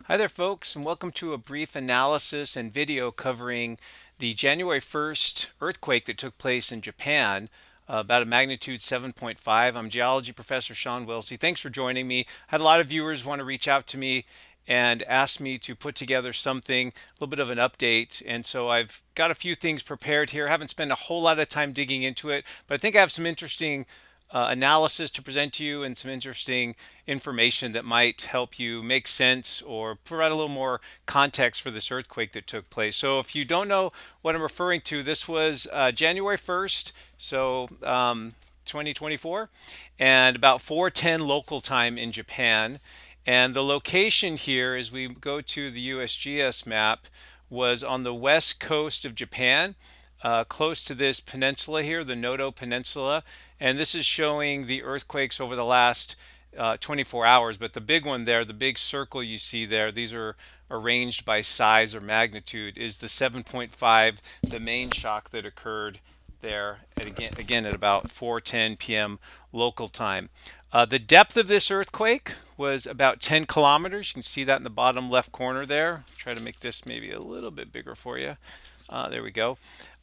Hi there, folks, and welcome to a brief analysis and video covering the January 1st earthquake that took place in Japan, about a magnitude 7.5. I'm Geology Professor Shawn Willsey. Thanks for joining me. I had a lot of viewers want to reach out to me and ask me to put together something, a little bit of an update. And so I've got a few things prepared here. I haven't spent a whole lot of time digging into it, but I think I have some interesting analysis to present to you and some interesting information that might help you make sense or provide a little more context for this earthquake that took place. So, if you don't know what I'm referring to, this was January 1st, so 2024, and about 4:10 local time in Japan. And the location here, as we go to the USGS map, was on the west coast of Japan, close to this peninsula here, the Noto Peninsula. And this is showing the earthquakes over the last 24 hours. But the big one there, the big circle you see there, these are arranged by size or magnitude, is the 7.5, the main shock that occurred there again at about 4:10 p.m. local time. The depth of this earthquake was about 10 kilometers. You can see that in the bottom left corner there. Try to make this maybe a little bit bigger for you. There we go.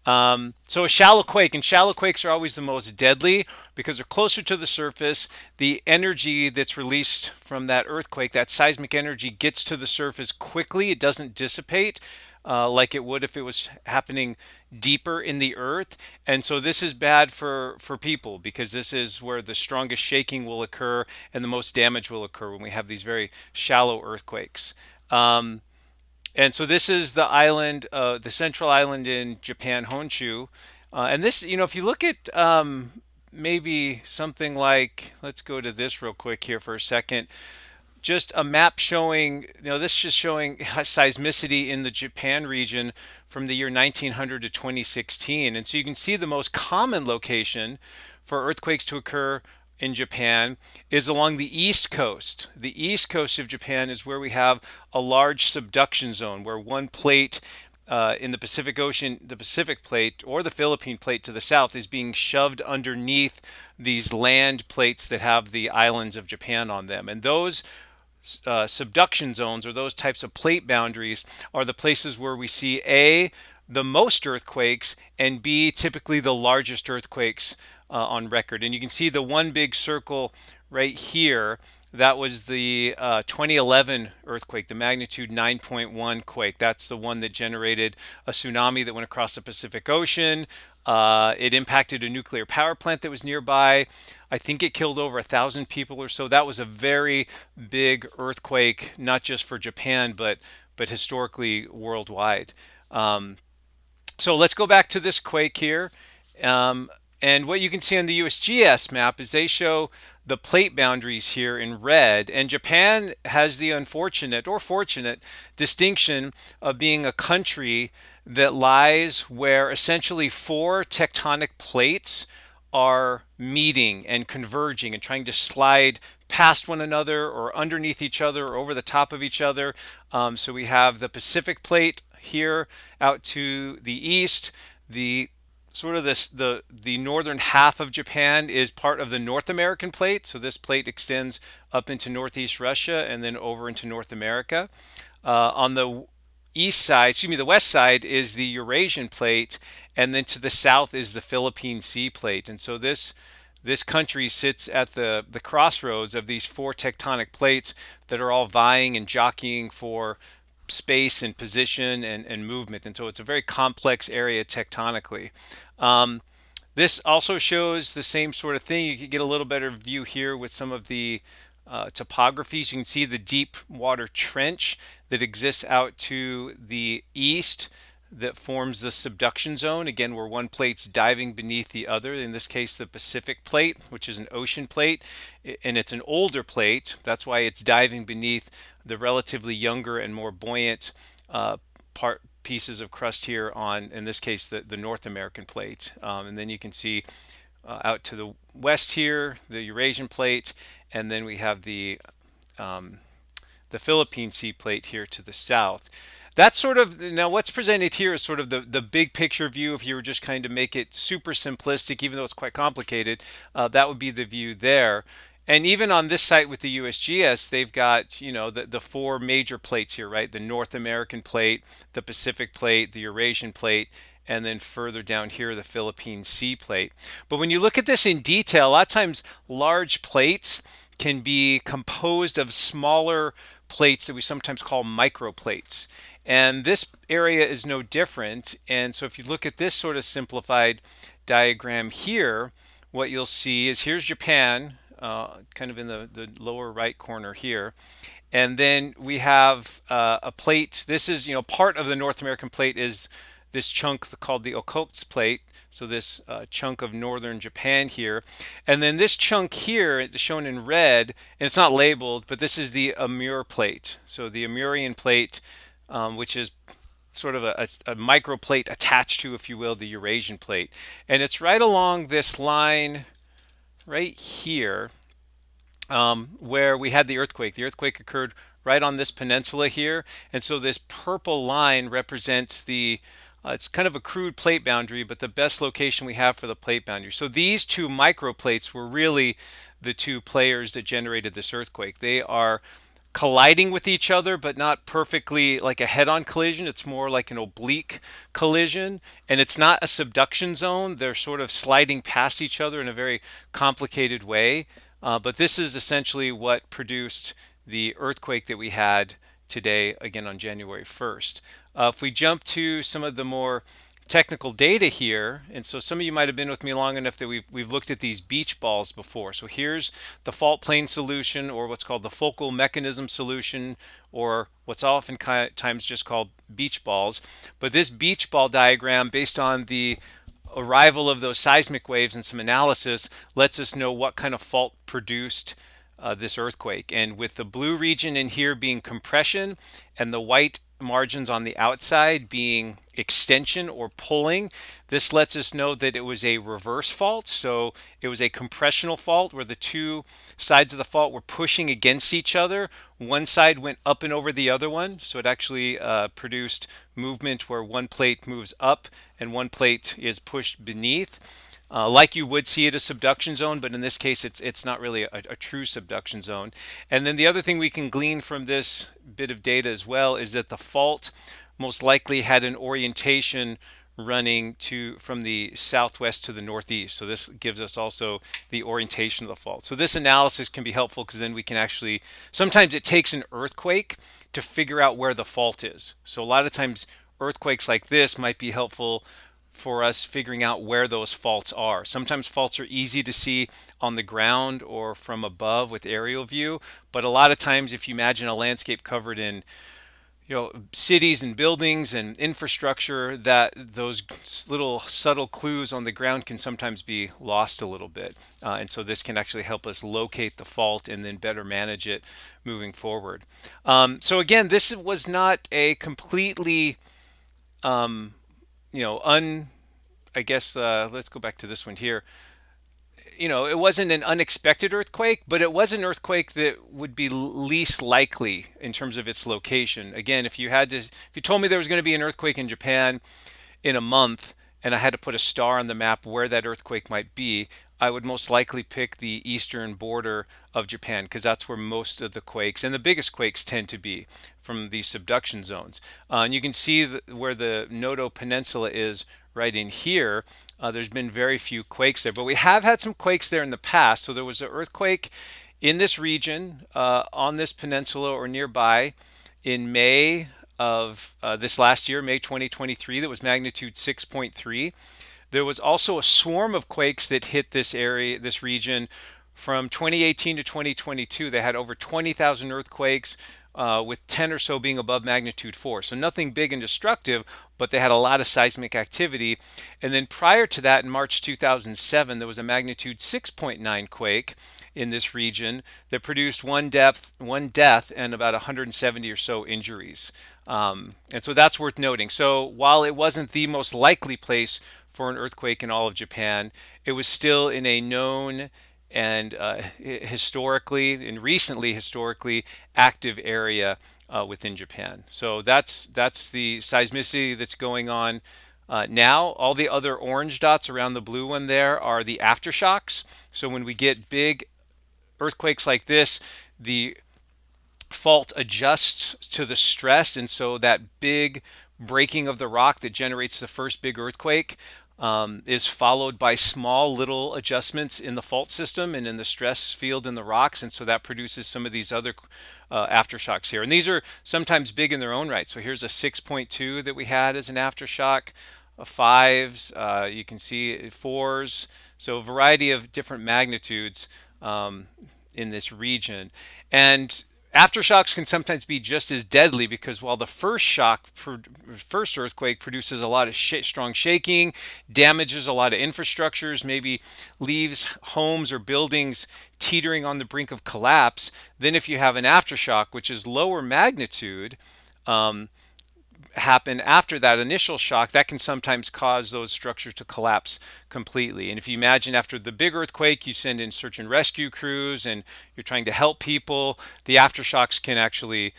So a shallow quake, and shallow quakes are always the most deadly because they're closer to the surface. The energy that's released from that earthquake, that seismic energy, gets to the surface quickly. It doesn't dissipate like it would if it was happening deeper in the earth. And so this is bad for people because this is where the strongest shaking will occur and the most damage will occur when we have these very shallow earthquakes. And so this is the island, the central island in Japan, Honshu. And this, if you look at maybe something like, let's go to this real quick here for a second. Just a map showing, this is just showing seismicity in the Japan region from the year 1900 to 2016. And so you can see the most common location for earthquakes to occur in Japan is along the east coast. The east coast of Japan is where we have a large subduction zone where one plate in the Pacific Ocean, the Pacific plate or the Philippine plate to the south, is being shoved underneath these land plates that have the islands of Japan on them. And those subduction zones, or those types of plate boundaries, are the places where we see the most earthquakes, and B, typically the largest earthquakes on record. And you can see the one big circle right here. That was the 2011 earthquake, the magnitude 9.1 quake. That's the one that generated a tsunami that went across the Pacific Ocean. It impacted a nuclear power plant that was nearby. I think it killed over 1,000 people or so. That was a very big earthquake, not just for Japan, but historically worldwide. So let's go back to this quake here. And what you can see on the USGS map is they show the plate boundaries here in red. And Japan has the unfortunate or fortunate distinction of being a country that lies where essentially four tectonic plates are meeting and converging and trying to slide past one another or underneath each other or over the top of each other. So we have the Pacific plate here out to the east. The sort of the northern half of Japan is part of the North American plate. So this plate extends up into northeast Russia and then over into North America. On the the west side is the Eurasian plate, and then to the south is the Philippine Sea plate. And so this country sits at the crossroads of these four tectonic plates that are all vying and jockeying for space and position and movement. And so it's a very complex area tectonically. This also shows the same sort of thing. You can get a little better view here with some of the topographies. You can see the deep water trench that exists out to the east that forms the subduction zone, again, where one plate's diving beneath the other, in this case, the Pacific plate, which is an ocean plate, and it's an older plate. That's why it's diving beneath the relatively younger and more buoyant pieces of crust here on, in this case, the North American plate. And then you can see out to the west here, the Eurasian plate, and then we have the Philippine Sea plate here to the south. That's sort of, now what's presented here is sort of the big picture view. If you were just kind of make it super simplistic, even though it's quite complicated, that would be the view there. And even on this site with the USGS, they've got, the four major plates here, right? The North American plate, the Pacific plate, the Eurasian plate, and then further down here, the Philippine Sea plate. But when you look at this in detail, a lot of times large plates can be composed of smaller plates that we sometimes call microplates. And this area is no different. And so if you look at this sort of simplified diagram here, what you'll see is here's Japan, kind of in the lower right corner here. And then we have a plate. This is, part of the North American plate is this chunk called the Okhotsk plate. So this chunk of northern Japan here. And then this chunk here, shown in red, and it's not labeled, but this is the Amur plate. So the Amurian plate, which is sort of a microplate attached to, if you will, the Eurasian plate. And it's right along this line right here, where we had the earthquake. The earthquake occurred right on this peninsula here. And so this purple line represents it's kind of a crude plate boundary, but the best location we have for the plate boundary. So these two microplates were really the two players that generated this earthquake. They are colliding with each other, but not perfectly like a head-on collision. It's more like an oblique collision, and it's not a subduction zone. They're sort of sliding past each other in a very complicated way. But this is essentially what produced the earthquake that we had today, again on January 1st. If we jump to some of the more technical data here, and so some of you might have been with me long enough that we've looked at these beach balls before. So here's the fault plane solution, or what's called the focal mechanism solution, or what's oftentimes just called beach balls. But this beach ball diagram, based on the arrival of those seismic waves and some analysis, lets us know what kind of fault produced this earthquake. And with the blue region in here being compression and the white margins on the outside being extension or pulling, this lets us know that it was a reverse fault. So it was a compressional fault where the two sides of the fault were pushing against each other. One side went up and over the other one. So it actually produced movement where one plate moves up and one plate is pushed beneath. Like you would see at a subduction zone, but in this case, it's not really a true subduction zone. And then the other thing we can glean from this bit of data as well is that the fault most likely had an orientation running from the southwest to the northeast. So this gives us also the orientation of the fault. So this analysis can be helpful because then we can actually, sometimes it takes an earthquake to figure out where the fault is. So a lot of times earthquakes like this might be helpful for us figuring out where those faults are. Sometimes faults are easy to see on the ground or from above with aerial view, but a lot of times if you imagine a landscape covered in cities and buildings and infrastructure, that those little subtle clues on the ground can sometimes be lost a little bit. And so this can actually help us locate the fault and then better manage it moving forward. So again, this was not a completely I guess let's go back to this one here. It wasn't an unexpected earthquake, but it was an earthquake that would be least likely in terms of its location. Again, if you told me there was going to be an earthquake in Japan in a month and I had to put a star on the map where that earthquake might be, I would most likely pick the eastern border of Japan because that's where most of the quakes and the biggest quakes tend to be, from these subduction zones. And you can see where the Noto Peninsula is right in here. There's been very few quakes there, but we have had some quakes there in the past. So there was an earthquake in this region, on this peninsula or nearby, in May of this last year, May 2023, that was magnitude 6.3. There was also a swarm of quakes that hit this area, this region, from 2018 to 2022. They had over 20,000 earthquakes, with 10 or so being above magnitude 4. So nothing big and destructive, but they had a lot of seismic activity. And then prior to that, in March 2007, there was a magnitude 6.9 quake in this region that produced one death, and about 170 or so injuries. And so that's worth noting. So while it wasn't the most likely place for an earthquake in all of Japan, it was still in a known and recently historically active area within Japan. So that's the seismicity that's going on now. All the other orange dots around the blue one there are the aftershocks. So when we get big earthquakes like this, the fault adjusts to the stress, and so that big breaking of the rock that generates the first big earthquake is followed by small little adjustments in the fault system and in the stress field in the rocks, and so that produces some of these other aftershocks here. And these are sometimes big in their own right. So here's a 6.2 that we had as an aftershock, fives, you can see fours, so a variety of different magnitudes in this region. And aftershocks can sometimes be just as deadly because while the first earthquake produces a lot of strong shaking, damages a lot of infrastructures, maybe leaves homes or buildings teetering on the brink of collapse, then if you have an aftershock, which is lower magnitude, happen after that initial shock, that can sometimes cause those structures to collapse completely. And if you imagine after the big earthquake, you send in search and rescue crews and you're trying to help people, the aftershocks can actually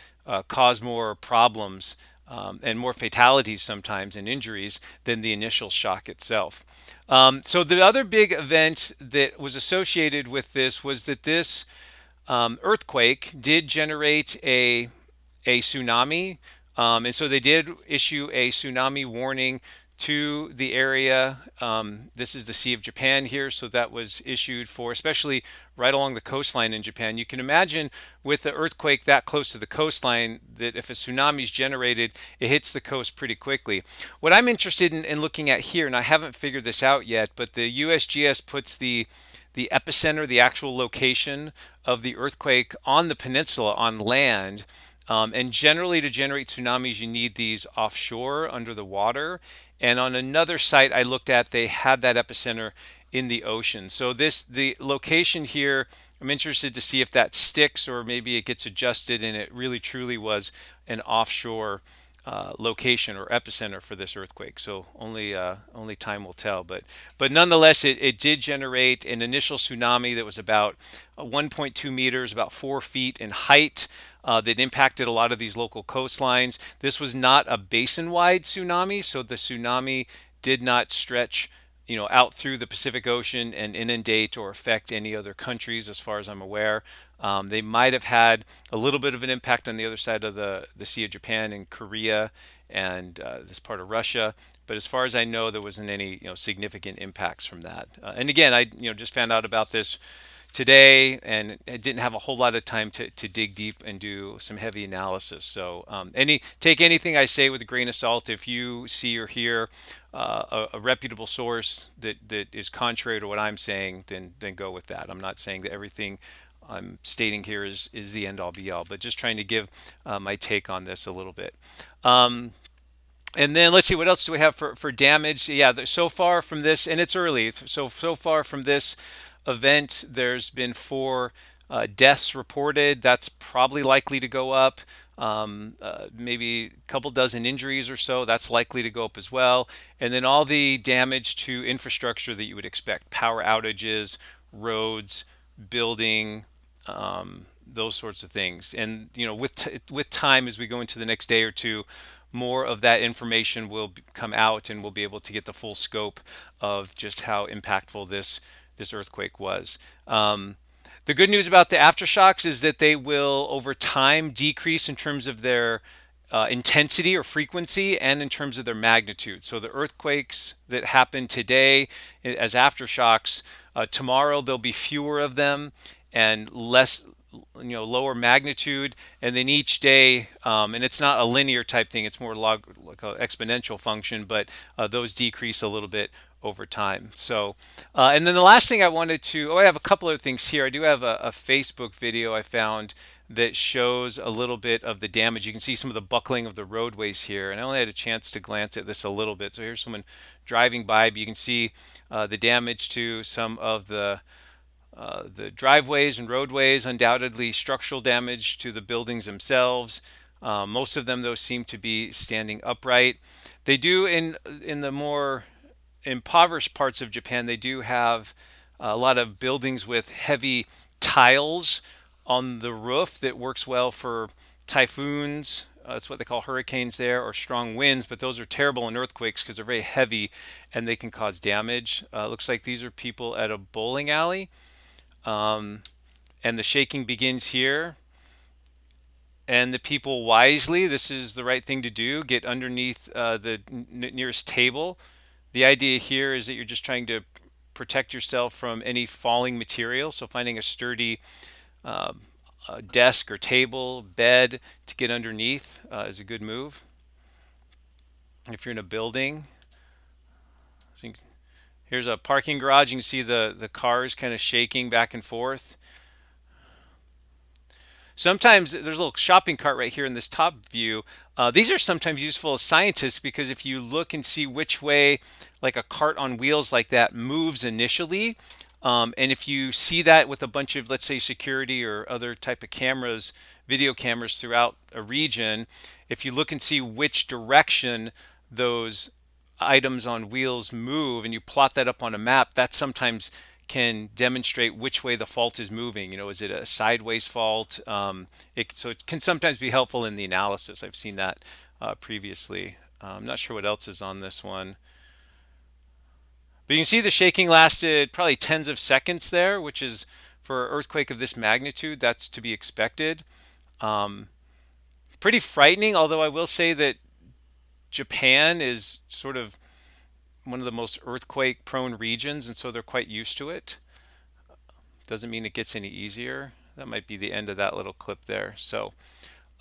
cause more problems and more fatalities sometimes and injuries than the initial shock itself. So the other big event that was associated with this was that this earthquake did generate a tsunami. And so they did issue a tsunami warning to the area. This is the Sea of Japan here, so that was issued for, especially right along the coastline in Japan. You can imagine with the earthquake that close to the coastline that if a tsunami is generated, it hits the coast pretty quickly. What I'm interested in looking at here, and I haven't figured this out yet, but the USGS puts the epicenter, the actual location of the earthquake on the peninsula on land. And generally, to generate tsunamis, you need these offshore under the water. And on another site I looked at, they had that epicenter in the ocean. So the location here, I'm interested to see if that sticks or maybe it gets adjusted and it really truly was an offshore location or epicenter for this earthquake. So only time will tell. But nonetheless, it did generate an initial tsunami that was about 1.2 meters, about 4 feet in height. That impacted a lot of these local coastlines. This was not a basin-wide tsunami, so the tsunami did not stretch, out through the Pacific Ocean and inundate or affect any other countries, as far as I'm aware. They might have had a little bit of an impact on the other side of the Sea of Japan in Korea and this part of Russia. But as far as I know, there wasn't any significant impacts from that. And again, I just found out about this today, and I didn't have a whole lot of time to dig deep and do some heavy analysis. So take anything I say with a grain of salt. If you see or hear a reputable source that is contrary to what I'm saying, then go with that. I'm not saying that everything I'm stating here is the end all be all, but just trying to give my take on this a little bit. And then let's see, what else do we have for damage? Yeah, so far from this, and it's early, so far from this event, there's been 4 deaths reported. That's probably likely to go up. Maybe a couple dozen injuries or so. That's likely to go up as well. And then all the damage to infrastructure that you would expect: power outages, roads, building, those sorts of things. And with time, as we go into the next day or two, more of that information will come out, and we'll be able to get the full scope of just how impactful this earthquake was. The good news about the aftershocks is that they will, over time, decrease in terms of their intensity or frequency and in terms of their magnitude. So the earthquakes that happen today as aftershocks, tomorrow there'll be fewer of them and less, lower magnitude, and then each day, and it's not a linear type thing, it's more like an exponential function, but those decrease a little bit over time. So, and then the last thing I wanted to, I have a couple of things here. I do have a Facebook video I found that shows a little bit of the damage. You can see some of the buckling of the roadways here, and I only had a chance to glance at this a little bit. So here's someone driving by, but you can see the damage to some of the driveways and roadways, undoubtedly structural damage to the buildings themselves. Most of them, though, seem to be standing upright. They do, in the more impoverished parts of Japan, they do have a lot of buildings with heavy tiles on the roof that works well for typhoons. That's what they call hurricanes there, or strong winds, but those are terrible in earthquakes because they're very heavy and they can cause damage. Looks like these are people at a bowling alley. and the shaking begins here. And the people wisely, this is the right thing to do, get underneath the nearest table. The idea here is that you're just trying to protect yourself from any falling material. So finding a sturdy uh, desk or table, bed to get underneath is a good move. If you're in a building, here's a parking garage. You can see the cars kind of shaking back and forth. Sometimes there's a little shopping cart right here in this top view. These are sometimes useful as scientists because if you look and see which way, like a cart on wheels like that, moves initially, and if you see that with a bunch of, let's say, security or other type of cameras, video cameras throughout a region, if you look and see which direction those items on wheels move and you plot that up on a map, that sometimes can demonstrate which way the fault is moving. Is it a sideways fault? So it can sometimes be helpful in the analysis. I've seen that previously. I'm not sure what else is on this one. But you can see the shaking lasted probably tens of seconds there, which is for an earthquake of this magnitude, that's to be expected. Um, Pretty frightening, although I will say that Japan is sort of one of the most earthquake prone regions, and so they're quite used to it. Doesn't mean it gets any easier. That might be the end of that little clip there.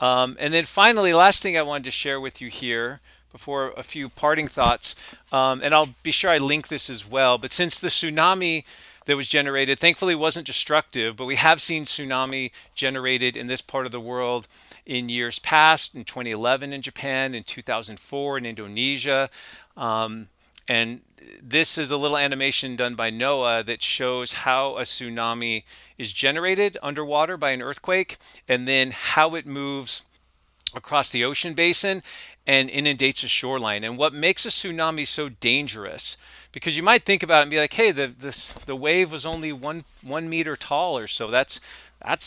And then finally, last thing I wanted to share with you here before a few parting thoughts, and I'll be sure I link this as well. But since the tsunami that was generated, thankfully wasn't destructive, but we have seen tsunami generated in this part of the world in years past, in 2011 in Japan, in 2004 in Indonesia. And this is a little animation done by NOAA that shows how a tsunami is generated underwater by an earthquake and then how it moves across the ocean basin and inundates a shoreline. And what makes a tsunami so dangerous, because you might think about it and be like, hey, the wave was only one meter tall or so. That's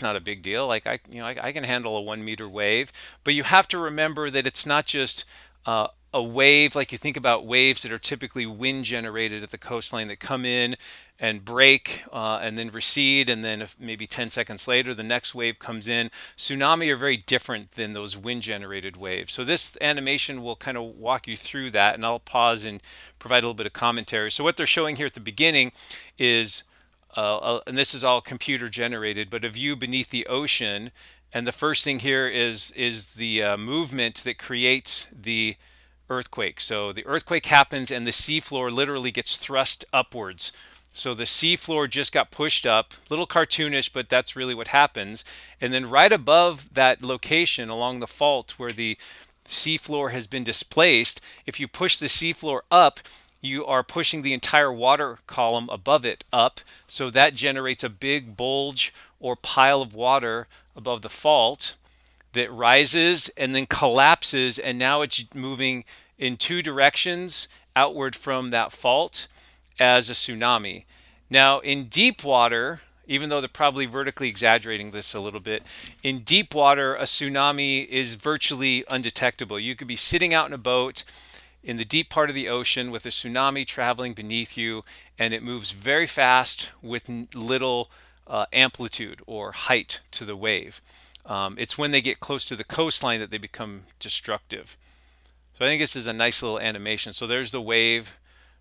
not a big deal. Like I can handle a 1 meter wave. But you have to remember that it's not just a wave like you think about waves that are typically wind generated at the coastline that come in and break and then recede, and then if maybe 10 seconds later the next wave comes in. Tsunami are very different than those wind generated waves. So this animation will kind of walk you through that, and I'll pause and provide a little bit of commentary. So what they're showing here at the beginning is and this is all computer generated, but a view beneath the ocean. And the first thing here is the movement that creates the earthquake. So the earthquake happens and the seafloor literally gets thrust upwards. So the seafloor just got pushed up, a little cartoonish, but that's really what happens. And then right above that location along the fault where the seafloor has been displaced, if you push the seafloor up, you are pushing the entire water column above it up. So that generates a big bulge or pile of water above the fault that rises and then collapses, and now it's moving in two directions outward from that fault as a tsunami. Now, in deep water, even though they're probably vertically exaggerating this a little bit, in deep water, a tsunami is virtually undetectable. You could be sitting out in a boat in the deep part of the ocean with a tsunami traveling beneath you, and it moves very fast with little amplitude or height to the wave. It's when they get close to the coastline that they become destructive. So I think this is a nice little animation. So there's the wave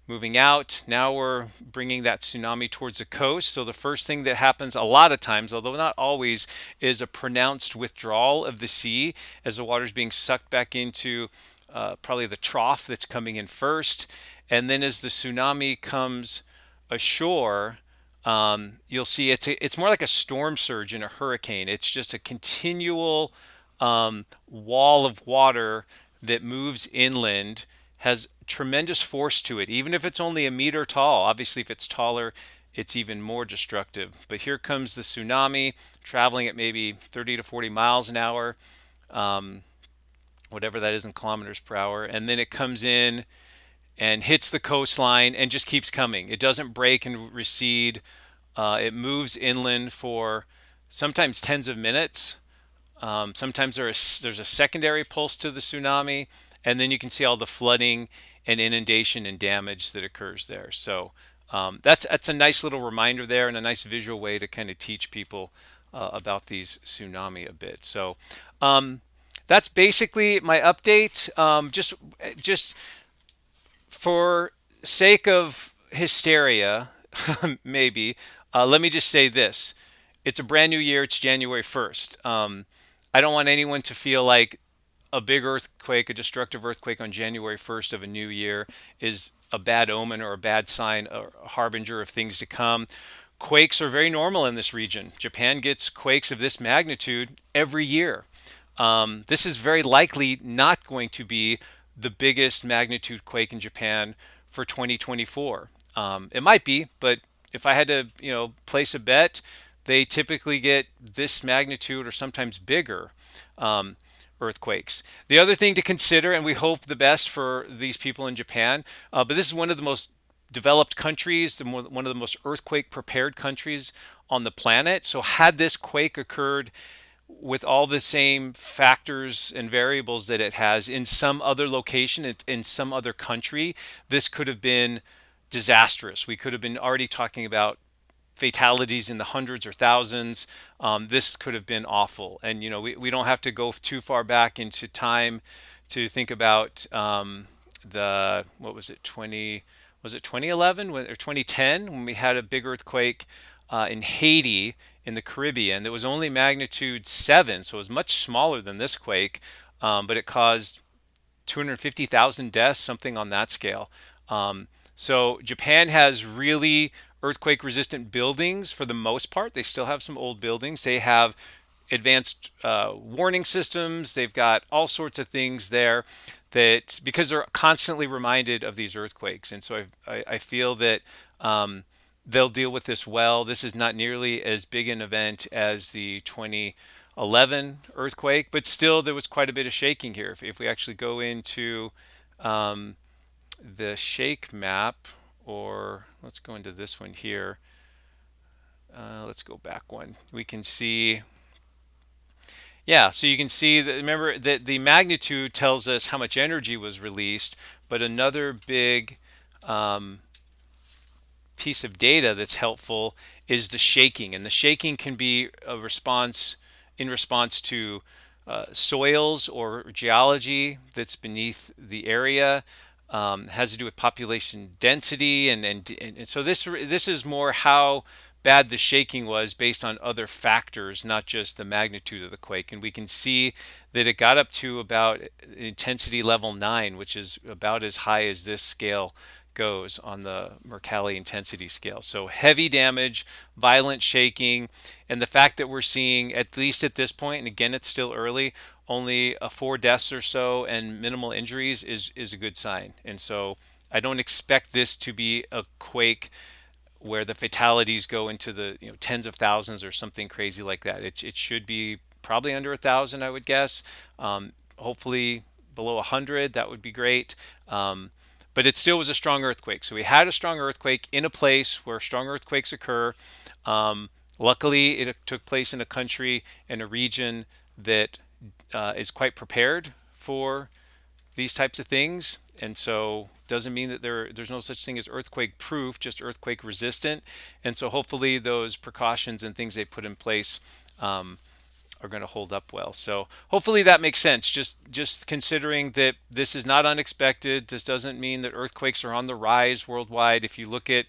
moving out. Now we're bringing that tsunami towards the coast. So the first thing that happens a lot of times, although not always, is a pronounced withdrawal of the sea as the water is being sucked back into probably the trough that's coming in first. And then as the tsunami comes ashore, you'll see it's more like a storm surge in a hurricane. It's just a continual wall of water that moves inland, has tremendous force to it, even if it's only a meter tall. Obviously, if it's taller, it's even more destructive. But here comes the tsunami traveling at maybe 30 to 40 miles an hour, whatever that is in kilometers per hour. And then it comes in and hits the coastline and just keeps coming. It doesn't break and recede. It moves inland for sometimes tens of minutes. Sometimes there's a secondary pulse to the tsunami, and then you can see all the flooding and inundation and damage that occurs there. So that's a nice little reminder there and a nice visual way to kind of teach people about these tsunami a bit. So that's basically my update. Just for sake of hysteria, maybe, let me just say this. It's a brand new year. It's January 1st. I don't want anyone to feel like a big earthquake, a destructive earthquake on January 1st of a new year is a bad omen or a bad sign, a harbinger of things to come. Quakes are very normal in this region. Japan gets quakes of this magnitude every year. This is very likely not going to be the biggest magnitude quake in Japan for 2024. It might be, but if I had to, place a bet, they typically get this magnitude or sometimes bigger earthquakes. The other thing to consider, and we hope the best for these people in Japan, but this is one of the most developed countries, one of the most earthquake prepared countries on the planet. So had this quake occurred with all the same factors and variables that it has in some other location, in some other country, this could have been disastrous. We could have been already talking about fatalities in the hundreds or thousands. This could have been awful. And, we don't have to go too far back into time to think about what was it, 2011 or 2010 when we had a big earthquake in Haiti in the Caribbean. That was only magnitude 7, so it was much smaller than this quake, but it caused 250,000 deaths, something on that scale. So Japan has really earthquake resistant buildings for the most part. They still have some old buildings. They have advanced warning systems. They've got all sorts of things there that because they're constantly reminded of these earthquakes. And so I feel that they'll deal with this well. This is not nearly as big an event as the 2011 earthquake, but still there was quite a bit of shaking here. If we actually go into the shake map, or let's go into this one here. Let's go back one. We can see, yeah, so you can see that, remember that the magnitude tells us how much energy was released, but another big piece of data that's helpful is the shaking. And the shaking can be a response in response to soils or geology that's beneath the area. Has to do with population density, and so this is more how bad the shaking was based on other factors, not just the magnitude of the quake. And we can see that it got up to about intensity level 9, which is about as high as this scale goes on the Mercalli intensity scale. So heavy damage, violent shaking, and the fact that we're seeing, at least at this point, and again, it's still early, only 4 deaths or so and minimal injuries is a good sign. And so I don't expect this to be a quake where the fatalities go into the tens of thousands or something crazy like that. It should be probably under 1,000, I would guess. Hopefully below 100, that would be great. But it still was a strong earthquake. So we had a strong earthquake in a place where strong earthquakes occur. Luckily, it took place in a country and a region that is quite prepared for these types of things. And so doesn't mean that there's no such thing as earthquake proof, just earthquake resistant. And so hopefully those precautions and things they put in place are going to hold up well. So hopefully that makes sense. Just considering that this is not unexpected. This doesn't mean that earthquakes are on the rise worldwide. If you look at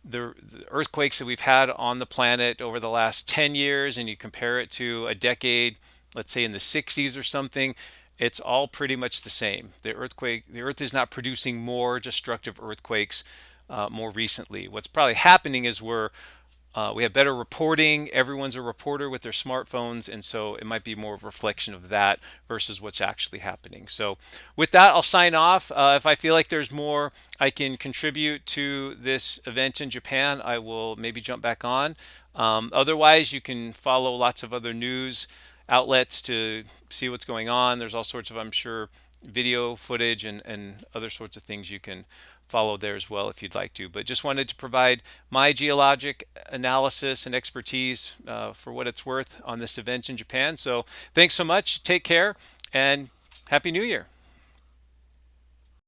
the earthquakes that we've had on the planet over the last 10 years and you compare it to a decade, let's say in the 60s or something, it's all pretty much the same. The Earth is not producing more destructive earthquakes more recently. What's probably happening is we have better reporting. Everyone's a reporter with their smartphones, and so it might be more of a reflection of that versus what's actually happening. So with that, I'll sign off. If I feel like there's more I can contribute to this event in Japan, I will maybe jump back on. Otherwise, you can follow lots of other news outlets to see what's going on. There's all sorts of, I'm sure, video footage and other sorts of things you can follow there as well if you'd like to. But just wanted to provide my geologic analysis and expertise for what it's worth on this event in Japan. So thanks so much. Take care and Happy New Year.